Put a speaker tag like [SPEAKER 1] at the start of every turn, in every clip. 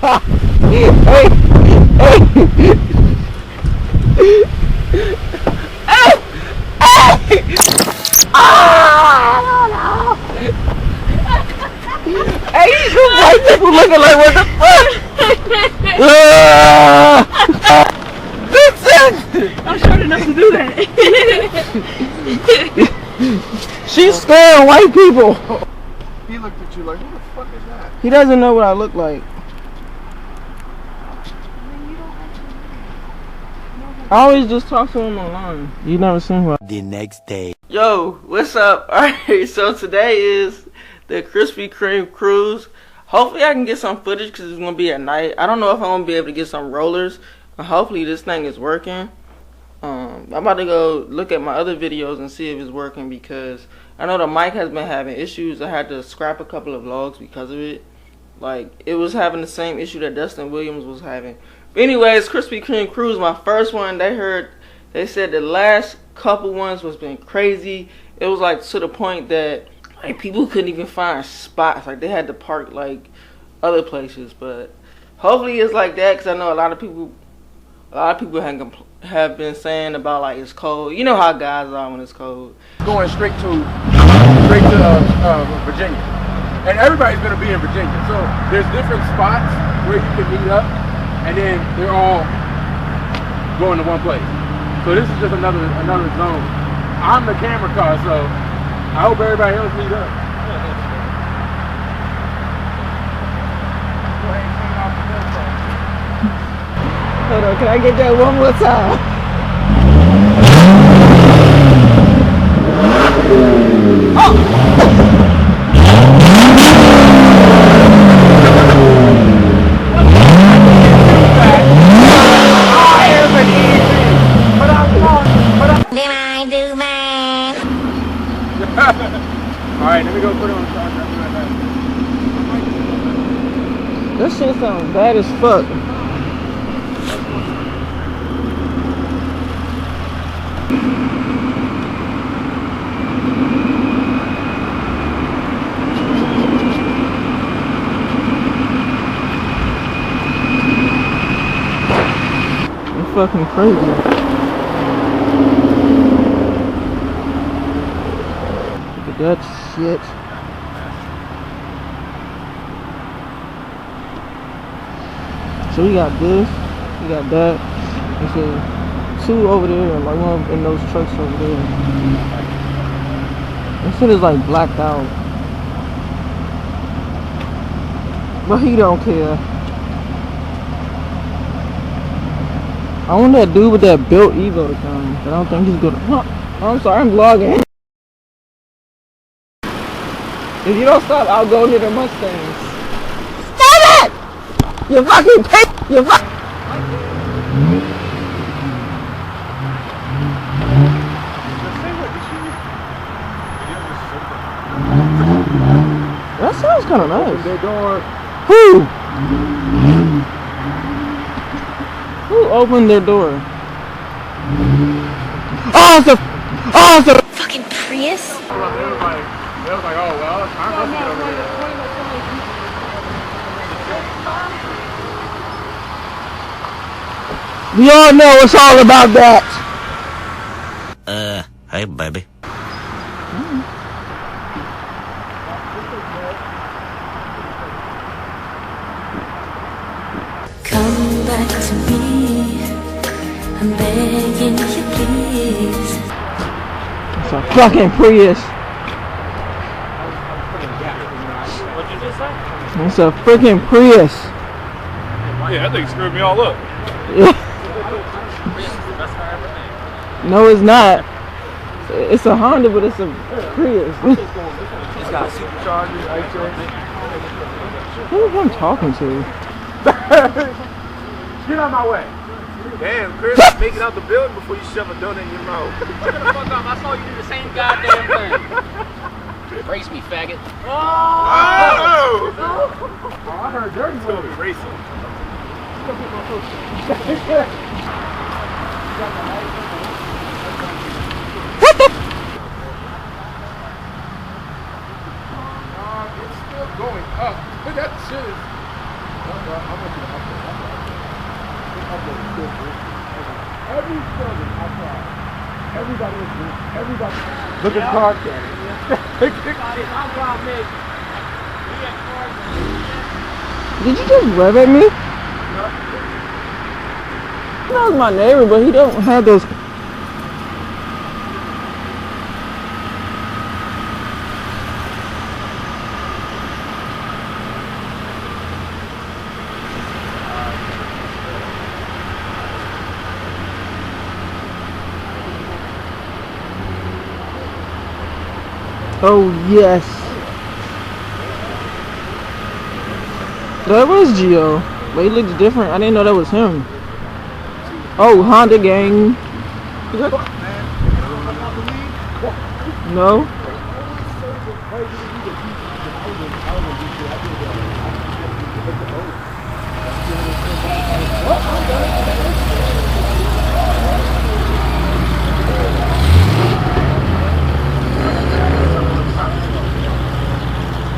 [SPEAKER 1] Hey, hey, you white people looking like what the fuck?
[SPEAKER 2] I'm short enough to do that.
[SPEAKER 1] She's scaring white people.
[SPEAKER 3] He looked at you like, who the fuck is that?
[SPEAKER 1] He doesn't know what I look like. I always just talk to him online. You never seen him.
[SPEAKER 4] The next day.
[SPEAKER 1] Yo, what's up? Alright, so today is the Krispy Kreme cruise. Hopefully I can get some footage because it's going to be at night. I don't know if I'm going to be able to get some rollers. Hopefully this thing is working. I'm about to go look at my other videos and see if it's working because I know the mic has been having issues. I had to scrap a couple of vlogs because of it. Like, it was having the same issue that Dustin Williams was having. But anyways, Krispy Kreme cruise, my first one, they said the last couple ones was been crazy. It was like to the point that like people couldn't even find spots. Like they had to park like other places. But hopefully it's like that because I know a lot of people have been saying about like it's cold. You know how guys are when it's cold.
[SPEAKER 3] Going straight to Virginia, and everybody's gonna be in Virginia. So there's different spots where you can meet up, and then they're all going to one place. So this is just another zone. I'm the camera car, so I hope everybody else meet up.
[SPEAKER 1] Hold on, can I get that one more time?
[SPEAKER 3] Alright, let me go put it on the charger.
[SPEAKER 1] That shit sounds bad as fuck. It's fucking crazy. That shit. So we got this, we got that. There's two over there, and like one in those trucks over there. This shit is like blacked out, but he don't care. I want that dude with that built Evo to come, but I don't think he's gonna. Oh, I'm sorry, I'm vlogging. If you don't stop, I'll go near the Mustangs. Stop it! You fucking pig! You fuck! That sounds kind of nice.
[SPEAKER 3] Their door.
[SPEAKER 1] Who opened their door? Oh, it's a
[SPEAKER 5] fucking Prius.
[SPEAKER 3] They was like, oh, well, I'm going to get over there.
[SPEAKER 1] We all know it's all about that.
[SPEAKER 4] Hey, baby.
[SPEAKER 5] Come back to me. I'm begging you, please.
[SPEAKER 1] It's a fucking Prius. It's a freaking Prius.
[SPEAKER 3] Yeah, that thing screwed me all up.
[SPEAKER 1] No, it's not. It's a Honda, but it's a Prius.
[SPEAKER 3] It's got superchargers,
[SPEAKER 1] Who am I talking to?
[SPEAKER 3] Get out of my way. Damn, Chris, make it out the building before you shove a donut in your mouth.
[SPEAKER 2] Shut the fuck up. I saw you do the same goddamn thing. Race me, faggot.
[SPEAKER 3] Oh! I heard dirty movie. Racing. It's still going up. Look at that shit. Every service outside. Everybody is good. Everybody. Look at the car carrier.
[SPEAKER 1] Did you just rev at me? That was my neighbor, but he don't have those. Oh yes. That was Gio, but he looks different. I didn't know that was him. Oh, Honda gang. No.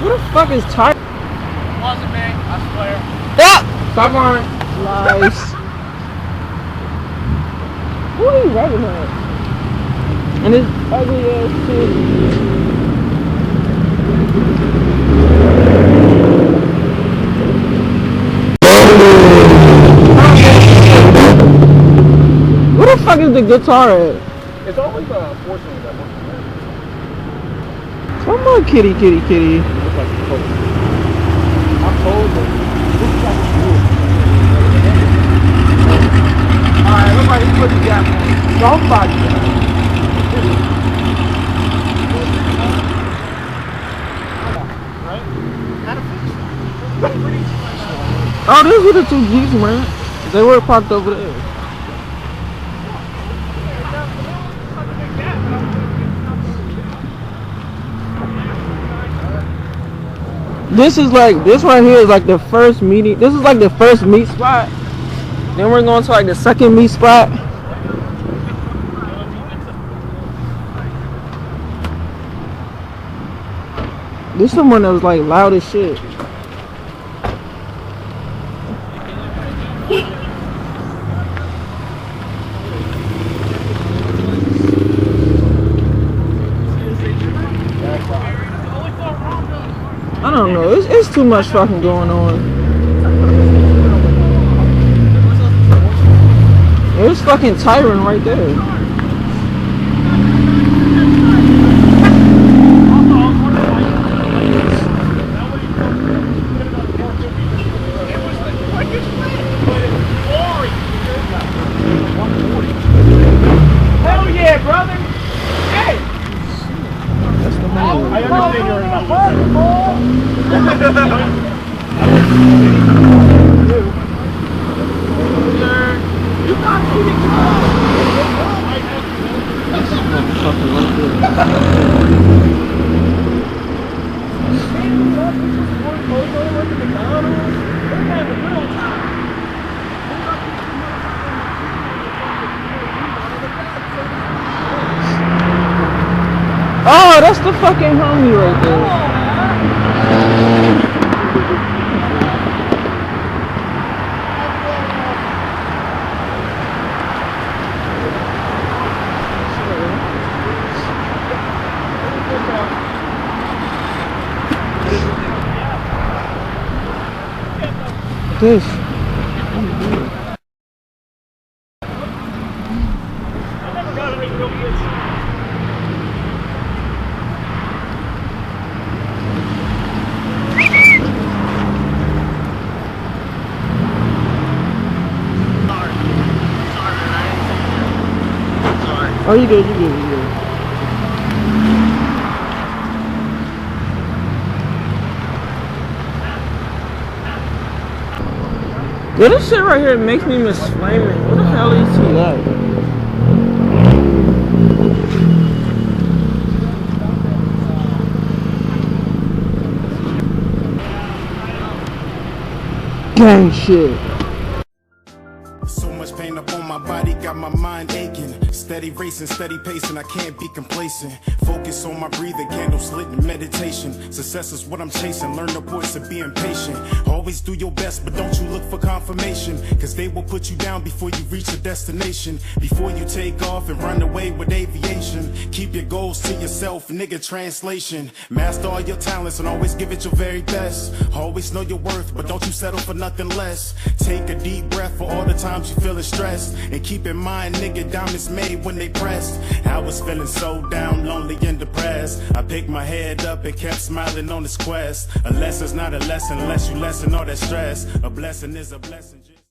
[SPEAKER 1] Who the fuck is Ty?
[SPEAKER 2] Wasn't me, I swear.
[SPEAKER 1] Yeah.
[SPEAKER 3] Stop lying.
[SPEAKER 1] Lies. Who are you revving at? And this ugly ass shit. Where the fuck is the guitar at?
[SPEAKER 3] It's always unfortunate that one.
[SPEAKER 1] Come on, kitty, kitty, kitty.
[SPEAKER 3] Looks like it's cold. I'm cold, but it looks like it's cool. Alright, look like it's put the gap on. Somebody.
[SPEAKER 1] Oh, those were the two Jeeps, man. They were parked over there. This is like, this right here is like the first meeting. This is like the first meet spot. Then we're going to like the second meet spot. This is the one that was like loud as shit. I don't know. It's too much fucking going on. There's fucking Tyron right there.
[SPEAKER 2] Hell yeah, brother! Hey!
[SPEAKER 1] That's the man.
[SPEAKER 3] I understand you're in my
[SPEAKER 2] You got cheating.
[SPEAKER 1] This motherfucker right there. Oh, that's the fucking homie right there. This. Oh, you good, you good, you good. Yeah, this shit right here makes me miss Flaming. What the hell is he at? Gang shit.
[SPEAKER 4] So much pain up on my body, got my mind aching. steady racing, steady pacing, I can't be complacent. Focus on my breathing, candles lit in meditation. Success is what I'm chasing, learn the voice of being patient. Always do your best, but don't you look for confirmation, cause they will put you down before you reach a destination. Before you take off and run away with aviation, keep your goals to yourself, nigga, translation. Master all your talents and always give it your very best. Always know your worth, but don't you settle for nothing less. Take a deep breath for all the times you feeling stressed, and keep in mind, nigga, diamonds made when they pressed. I was feeling so down, lonely and depressed. I picked my head up and kept smiling on this quest. A lesson's not a lesson unless you lessen all that stress. A blessing is a blessing.